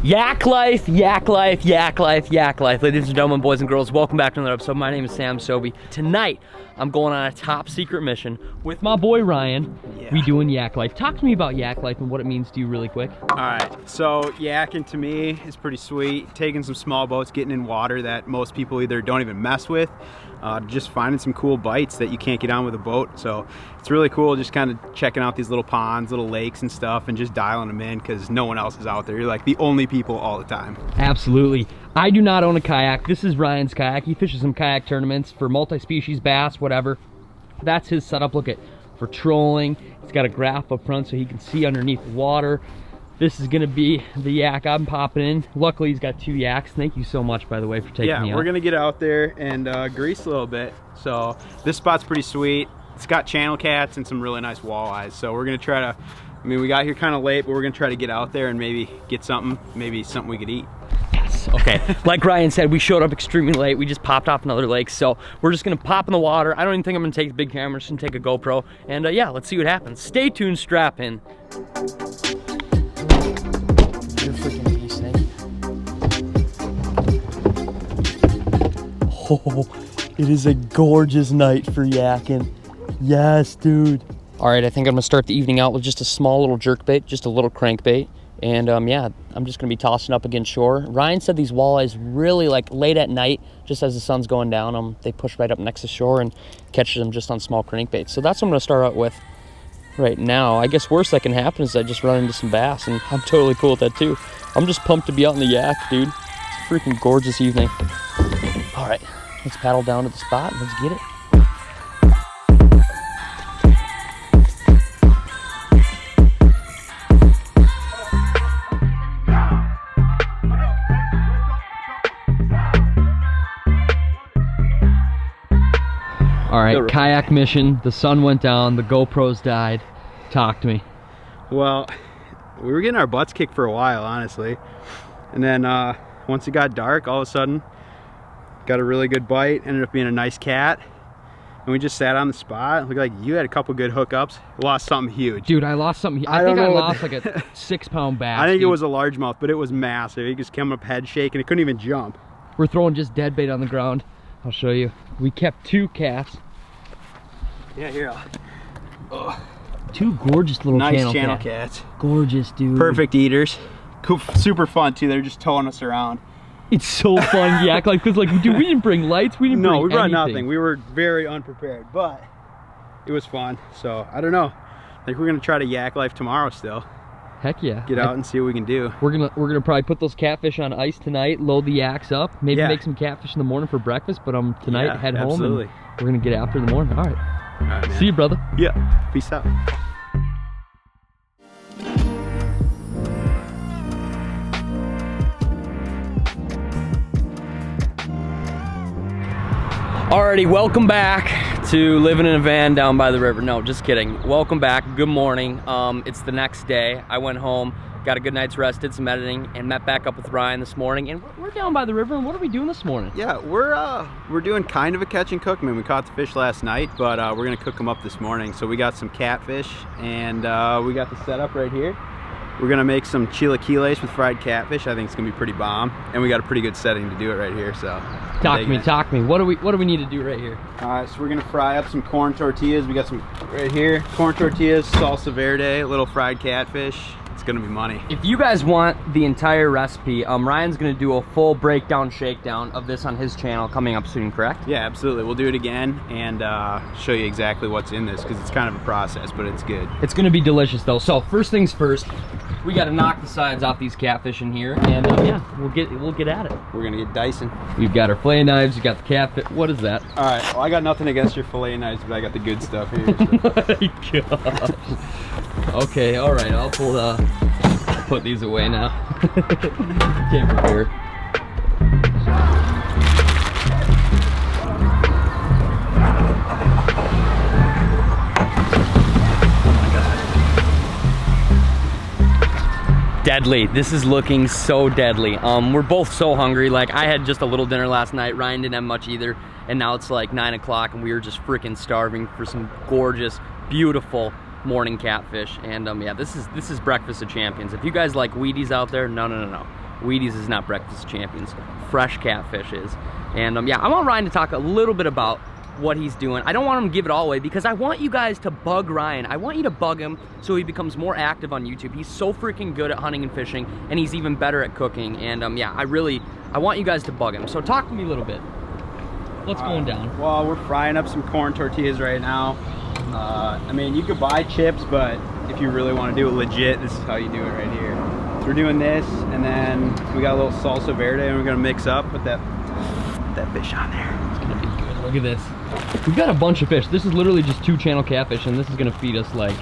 Yak life, yak life, yak life, yak life. Ladies and gentlemen, boys and girls, welcome back to another episode. My name is Sam Sobi. Tonight, I'm going on a top secret mission with my boy Ryan. We doing yak life. Talk to me about yak life and what it means to you really quick. All right, so yakking to me is pretty sweet. Taking some small boats, getting in water that most people either don't even mess with, just finding some cool bites that you can't get on with a boat. So it's really cool just kind of checking out these little ponds, little lakes and stuff, and just dialing them in because no one else is out there. You're like the only people all the time. Absolutely. I do not own a kayak. This is Ryan's kayak. He fishes some kayak tournaments for multi-species bass, whatever. That's his setup. Look at, for trolling. He's got a graph up front so he can see underneath water. This is gonna be the yak I'm popping in. Luckily, he's got 2 yaks. Thank you so much, by the way, for taking me out. Yeah, we're gonna get out there and grease a little bit. So this spot's pretty sweet. It's got channel cats and some really nice walleyes. So we're gonna try to, I mean, we got here kind of late, but we're gonna try to get out there and maybe get something, maybe something we could eat. Yes, okay. Like Ryan said, we showed up extremely late. We just popped off another lake. So we're just gonna pop in the water. I don't even think I'm gonna take the big camera, just gonna take a GoPro. And yeah, let's see what happens. Stay tuned, strap in. You're freaking beast, snake. Oh, it is a gorgeous night for yakking. Yes, dude. All right, I think I'm gonna start the evening out with just a small little jerkbait, just a little crankbait. And yeah, I'm just gonna be tossing up against shore. Ryan said these walleyes really like late at night, just as the sun's going down, they push right up next to shore and catches them just on small crankbaits. So that's what I'm gonna start out with right now. I guess worst that can happen is I just run into some bass, and I'm totally cool with that too. I'm just pumped to be out in the yak, dude. It's a freaking gorgeous evening. All right, let's paddle down to the spot and let's get it. All right, kayak mission. The sun went down, the GoPros died. Talk to me. Well, we were getting our butts kicked for a while, honestly. And then once it got dark, all of a sudden, got a really good bite. Ended up being a nice cat. And we just sat on the spot. Looked like you had a couple good hookups. Lost something huge. Dude, I lost something. I think I lost like a 6-pound bass. I think it was a largemouth, but it was massive. It just came up head shaking. It couldn't even jump. We're throwing just dead bait on the ground. I'll show you. We kept 2 cats. Yeah, here. 2 gorgeous little channel cats. Gorgeous, dude. Perfect eaters. Cool, super fun too. They're just towing us around. It's so fun, yak like, cause like, dude, we didn't bring lights. We didn't. No, we brought nothing. We were very unprepared, but it was fun. So I don't know. I think we're gonna try to yak life tomorrow still. Heck yeah. Get out and see what we can do. We're gonna probably put those catfish on ice tonight. Load the yaks up. Maybe make some catfish in the morning for breakfast. But tonight head home and we're gonna get after in the morning. All right. All right, man. See you, brother. Yeah. Peace out. Alrighty, welcome back to living in a van down by the river. No, just kidding. Welcome back. Good morning. It's the next day. I went home, got a good night's rest, did some editing, and met back up with Ryan this morning. And we're down by the river. And what are we doing this morning? Yeah, we're doing kind of a catch and cook. I mean, we caught the fish last night, but we're gonna cook them up this morning. So we got some catfish, and we got the setup right here. We're gonna make some chilaquiles with fried catfish. I think it's gonna be pretty bomb, and we got a pretty good setting to do it right here. So talk to me. What do we need to do right here? All right, so we're gonna fry up some corn tortillas. We got some right here, corn tortillas, salsa verde, a little fried catfish. It's gonna be money. If you guys want the entire recipe, Ryan's gonna do a full breakdown, shakedown of this on his channel coming up soon, correct? Yeah, absolutely. We'll do it again and show you exactly what's in this because it's kind of a process, but it's good. It's gonna be delicious though. So first things first, we gotta knock the sides off these catfish in here, and yeah, we'll get at it. We're gonna get dicing. We've got our fillet knives. We got the catfish. What is that? All right. Well, I got nothing against your fillet knives, but I got the good stuff here. So. Oh my gosh. Okay. All right. I'll put these away now. Came prepared. Deadly. This is looking so deadly. We're both so hungry. Like, I had just a little dinner last night. Ryan didn't have much either. And now it's like 9 o'clock and we were just freaking starving for some gorgeous, beautiful morning catfish. And yeah, this is breakfast of champions. If you guys like Wheaties out there, no. Wheaties is not breakfast champions. Fresh catfish is. And yeah, I want Ryan to talk a little bit about what he's doing. I don't want him to give it all away because I want you guys to bug Ryan. I want you to bug him so he becomes more active on YouTube. He's so freaking good at hunting and fishing, and he's even better at cooking. And yeah, I want you guys to bug him. So talk to me a little bit. What's going down? Well, we're frying up some corn tortillas right now. I mean, you could buy chips, but if you really want to do it legit, this is how you do it right here. So we're doing this, and then we got a little salsa verde, and we're gonna mix up with that fish on there. It's gonna be good. Look at this. We've got a bunch of fish. This is literally just 2 channel catfish, and this is gonna feed us like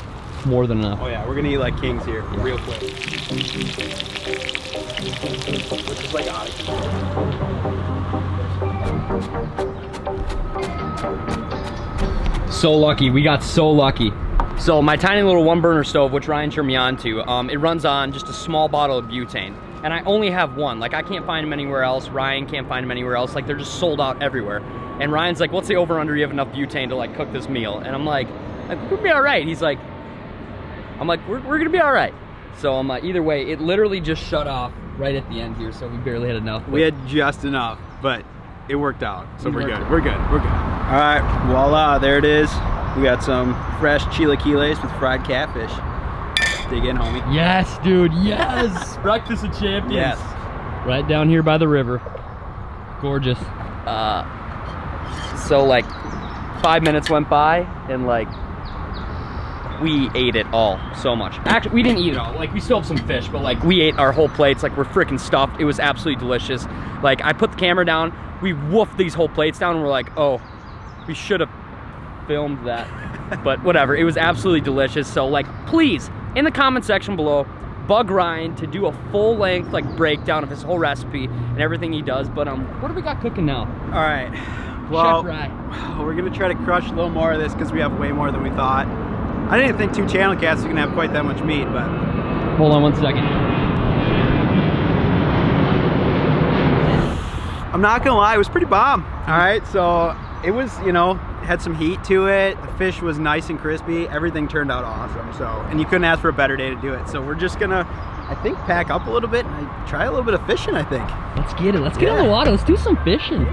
more than enough. Oh yeah, we're gonna eat like kings here, real quick. Which is like So lucky, we got so lucky. So my tiny little 1 burner stove, which Ryan turned me on to, it runs on just a small bottle of butane. And I only have 1. Like, I can't find them anywhere else. Ryan can't find them anywhere else. Like, they're just sold out everywhere. And Ryan's like, what's the over under? You have enough butane to like cook this meal? And I'm like we'll be all right. He's like, I'm like, we're gonna be all right. So I'm like, either way, it literally just shut off right at the end here. So we barely had enough. We had just enough, but it worked out. So we're good. We're good. We're good. All right, voila, there it is. We got some fresh chilaquiles with fried catfish. Dig in, homie. Yes, dude, yes. Breakfast of champions. Yes. Right down here by the river. Gorgeous. So like 5 minutes went by and like we ate it all so much. Actually, we didn't eat it all. Like, we still have some fish, but like we ate our whole plates. Like, we're freaking stuffed. It was absolutely delicious. Like, I put the camera down, we woofed these whole plates down, and we're like, oh, we should have filmed that. But whatever, it was absolutely delicious. So like, please, in the comment section below, bug Ryan to do a full length like breakdown of his whole recipe and everything he does. But what do we got cooking now? All right, well, Chef Ryan. We're gonna try to crush a little more of this because we have way more than we thought. I didn't think 2 channel cats were gonna have quite that much meat, but hold on 1 second. I'm not gonna lie, it was pretty bomb. All right, so it was, you know, had some heat to it. The fish was nice and crispy. Everything turned out awesome. So, and you couldn't ask for a better day to do it. So we're just gonna, I think, pack up a little bit and try a little bit of fishing, I think. Let's get it. Let's get on the water. Let's do some fishing.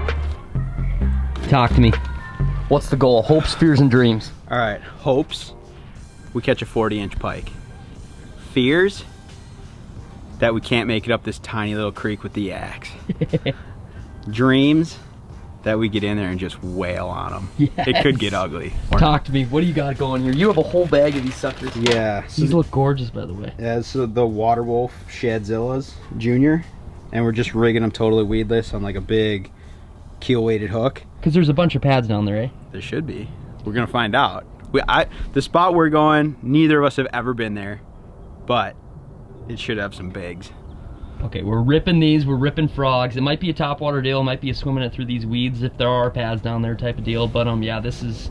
Talk to me. What's the goal? Hopes, fears, and dreams. All right, hopes, we catch a 40-inch pike. Fears, that we can't make it up this tiny little creek with the axe. Dreams, that we get in there and just wail on them. Yes. It could get ugly. Talk to me. What do you got going here? You have a whole bag of these suckers. Yeah. So these look gorgeous, by the way. Yeah, so the Water Wolf Shadzillas Junior, and we're just rigging them totally weedless on like a big keel-weighted hook. Because there's a bunch of pads down there, eh? There should be. We're gonna find out. The spot we're going, neither of us have ever been there, but it should have some bigs. Okay, we're ripping these, we're ripping frogs. It might be a topwater deal, it might be a swimming it through these weeds if there are pads down there type of deal, but yeah, this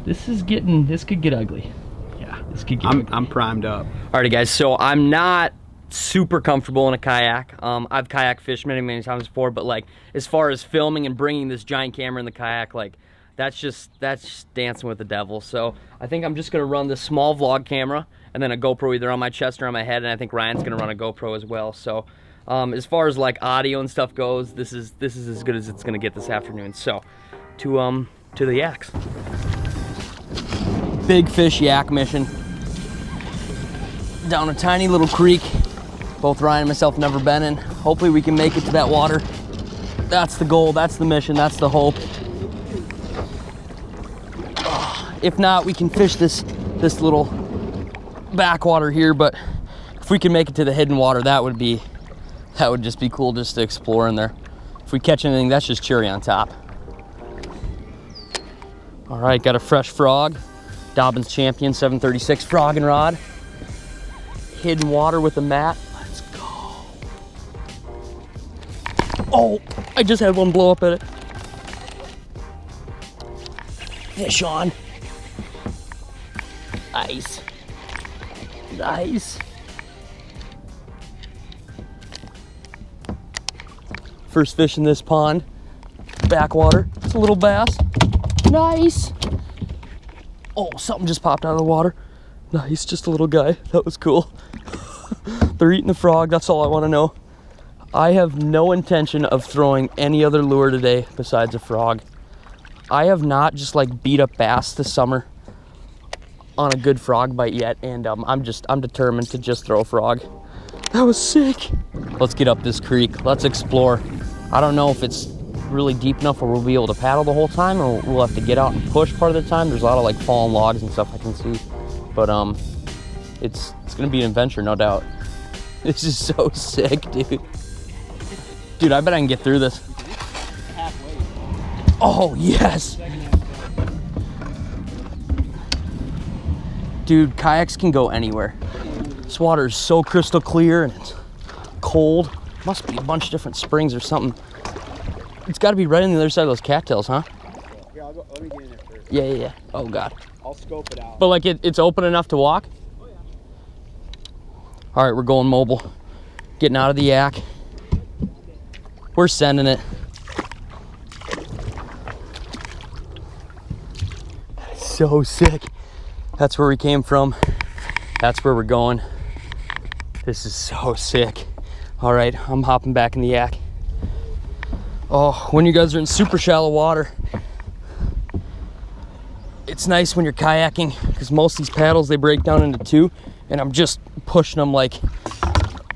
could get ugly. Yeah. This could get ugly. I'm primed up. Alrighty guys, so I'm not super comfortable in a kayak. I've kayak fished many times before, but like as far as filming and bringing this giant camera in the kayak, like that's just dancing with the devil. So I think I'm just gonna run this small vlog camera and then a GoPro either on my chest or on my head, and I think Ryan's gonna run a GoPro as well. So as far as like audio and stuff goes, this is as good as it's gonna get this afternoon. So to the yaks. Big fish yak mission down a tiny little creek. Both Ryan and myself never been in. Hopefully we can make it to that water. That's the goal, that's the mission, that's the hope. If not, we can fish this little backwater here, but if we can make it to the hidden water, that would just be cool just to explore in there. If we catch anything, that's just cherry on top. All right, got a fresh frog. Dobbins Champion 736 frogging rod. Hidden water with a mat. Let's go. Oh, I just had one blow up at it. Fish on. Nice. Nice. First fish in this pond. Backwater. It's a little bass. Nice. Oh, something just popped out of the water. Nice, just a little guy. That was cool. They're eating the frog, that's all I want to know. I have no intention of throwing any other lure today besides a frog. I have not just like beat up bass this summer on a good frog bite yet, and I'm determined to just throw a frog. That was sick. Let's get up this creek. Let's explore. I don't know if it's really deep enough where we'll be able to paddle the whole time, or we'll have to get out and push part of the time. There's a lot of like fallen logs and stuff I can see, but it's gonna be an adventure, no doubt. This is so sick, dude. Dude, I bet I can get through this. Oh yes. Dude, kayaks can go anywhere. This water is so crystal clear and it's cold. Must be a bunch of different springs or something. It's got to be right on the other side of those cattails, huh? Here, I'll go. Let me get in there first. Yeah. Oh God. I'll scope it out. But like it's open enough to walk? Oh yeah. All right, we're going mobile. Getting out of the yak. We're sending it. So sick. That's where we came from. That's where we're going. This is so sick. All right, I'm hopping back in the yak. Oh, when you guys are in super shallow water, it's nice when you're kayaking because most of these paddles, they break down into two, and I'm just pushing them like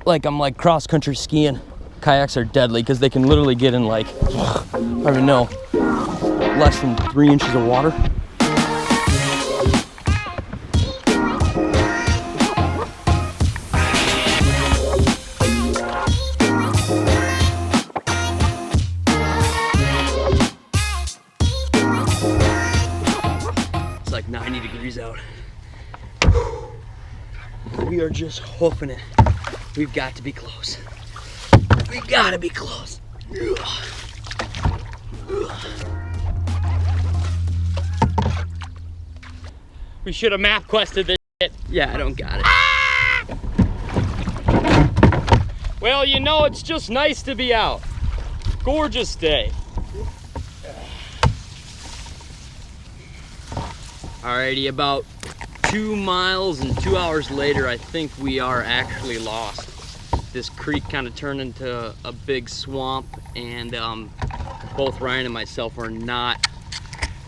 I'm like cross-country skiing. Kayaks are deadly because they can literally get in like, I don't even know, less than 3 inches of water. It's like 90 degrees out. We are just hoofing it. We've got to be close. We gotta be close. We should have map quested this shit. Yeah, I don't got it. Well, you know, it's just nice to be out. Gorgeous day. Alrighty, about 2 miles and 2 hours later, I think we are actually lost. This creek kind of turned into a big swamp, and both Ryan and myself are not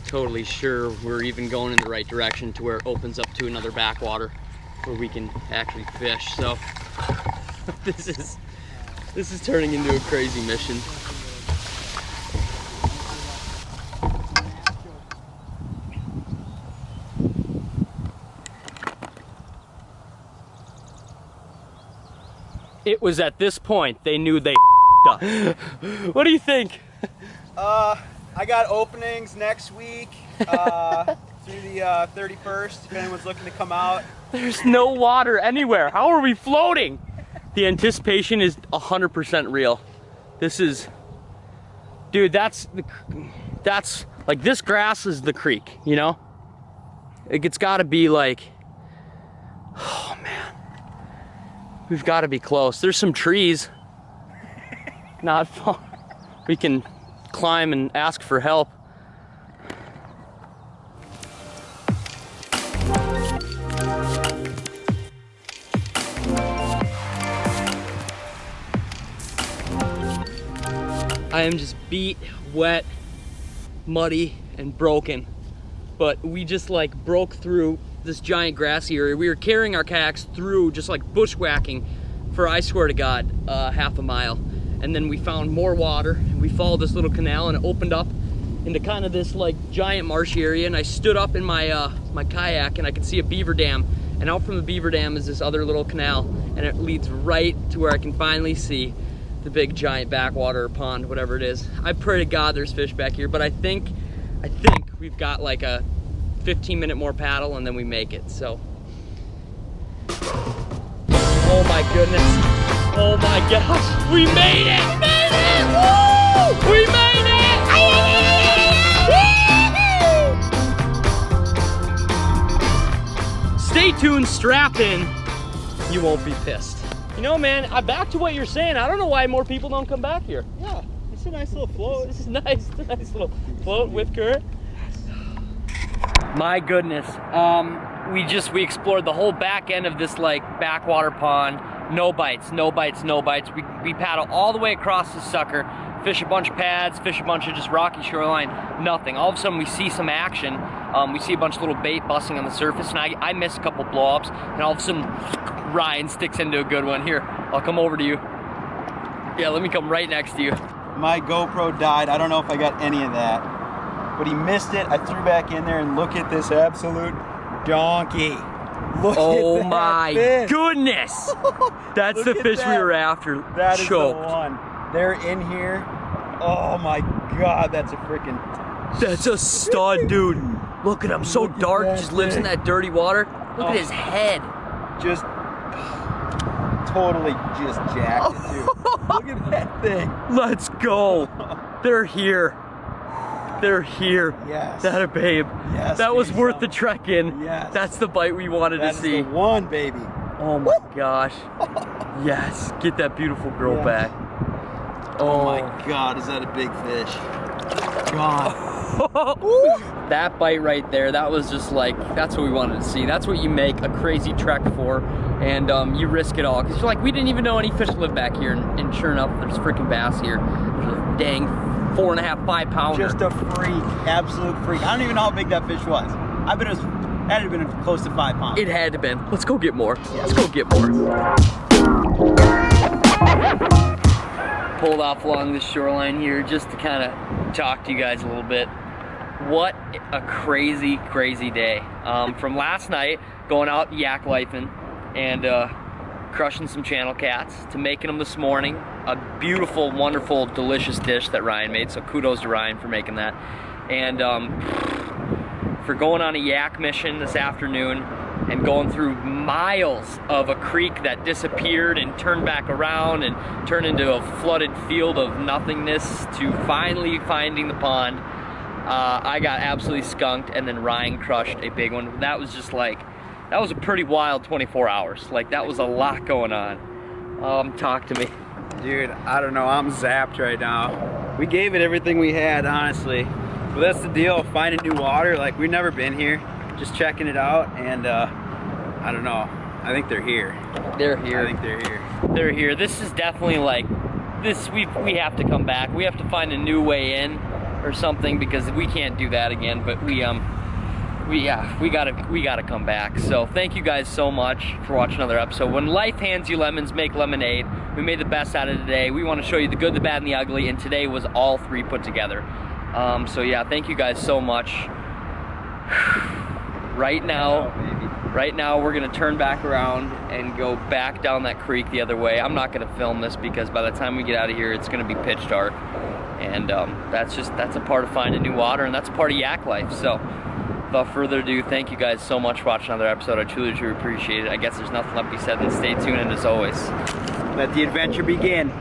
totally sure we're even going in the right direction to where it opens up to another backwater where we can actually fish. So this is turning into a crazy mission. It was at this point they knew they up. What do you think? I got openings next week through the 31st, if anyone's looking to come out. There's no water anywhere. How are we floating? The anticipation is 100% real. This is, dude, that's like, this grass is the creek, you know? It's gotta be like, oh man. We've got to be close. There's some trees not far. We can climb and ask for help. I am just beat, wet, muddy, and broken. But we just like broke through this giant grassy area. We were carrying our kayaks through just like bushwhacking for, I swear to God, half a mile. And then we found more water. We followed this little canal and it opened up into kind of this like giant marshy area. And I stood up in my my kayak and I could see a beaver dam. And out from the beaver dam is this other little canal, and it leads right to where I can finally see the big giant backwater or pond, whatever it is. I pray to God there's fish back here, but I think we've got like a 15-minute more paddle and then we make it. So, oh my goodness, oh my gosh, we made it! We made it! Woo! We made it! Stay tuned, strap in, you won't be pissed. You know, man, back to what you're saying, I don't know why more people don't come back here. Yeah, it's a nice little float. This is nice, it's a nice little float with current. My goodness, we explored the whole back end of this like backwater pond, No bites, no bites, no bites. We paddle all the way across the sucker, fish a bunch of pads, fish a bunch of just rocky shoreline, nothing. All of a sudden we see some action. We see a bunch of little bait busting on the surface, and I miss a couple blow-ups, and all of a sudden Ryan sticks into a good one. Here, I'll come over to you. Yeah, let me come right next to you. My GoPro died. I don't know if I got any of that, but he missed it. I threw back in there, and look at this absolute donkey. Look oh at that my fish. goodness! That's the fish we were after. That is choked. the one. They're in here. Oh my God, that's a freaking. That's a stud, dude. Look at him, so Look at dark, that just lives in thing. that dirty water. Look at his head. Just totally just jacked it, dude. Look at that thing. Let's go. They're here. They're here. Yes. That a babe. Yes. That was baby. worth the trek in. Yes. That's the bite we wanted That to is see. the one, baby. Oh my gosh. Yes. Get that beautiful girl Yes. back. Oh my God, is that a big fish? God. That bite right there, that was just like, that's what we wanted to see. That's what you make a crazy trek for, and you risk it all. Because you're like, we didn't even know any fish lived back here, and sure enough, there's freaking bass here. There's a dang 4.5, 5 pounder. Just a freak, absolute freak. I don't even know how big that fish was. I bet it was, that had been close to 5 pounds. It had to been. Let's go get more. Let's go get more. Pulled off along the shoreline here just to kind of talk to you guys a little bit. What a crazy, crazy day. From last night, going out yak lifing and crushing some channel cats, to making them this morning. A beautiful, wonderful, delicious dish that Ryan made, so kudos to Ryan for making that. And for going on a yak mission this afternoon and going through miles of a creek that disappeared and turned back around and turned into a flooded field of nothingness to finally finding the pond. I got absolutely skunked, and then Ryan crushed a big one. That was just like, that was a pretty wild 24 hours. Like, that was a lot going on. Talk to me. Dude, I don't know, I'm zapped right now. We gave it everything we had, honestly. But that's the deal, finding new water. Like, we've never been here, just checking it out, and I don't know. I think they're here. They're here. I think they're here. They're here. This is definitely like, this, we have to come back. We have to find a new way in or something, because we can't do that again. But we gotta come back. So thank you guys so much for watching another episode. When life hands you lemons, make lemonade. We made the best out of today. We want to show you the good, the bad, and the ugly, and today was all three put together. So yeah, thank you guys so much. Right now we're gonna turn back around and go back down that creek the other way. I'm not gonna film this because by the time we get out of here, it's gonna be pitch dark. And that's a part of finding new water, and that's a part of yak life. So without further ado, thank you guys so much for watching another episode. I truly appreciate it. I guess there's nothing left to be said than stay tuned, and as always, Let the adventure begin.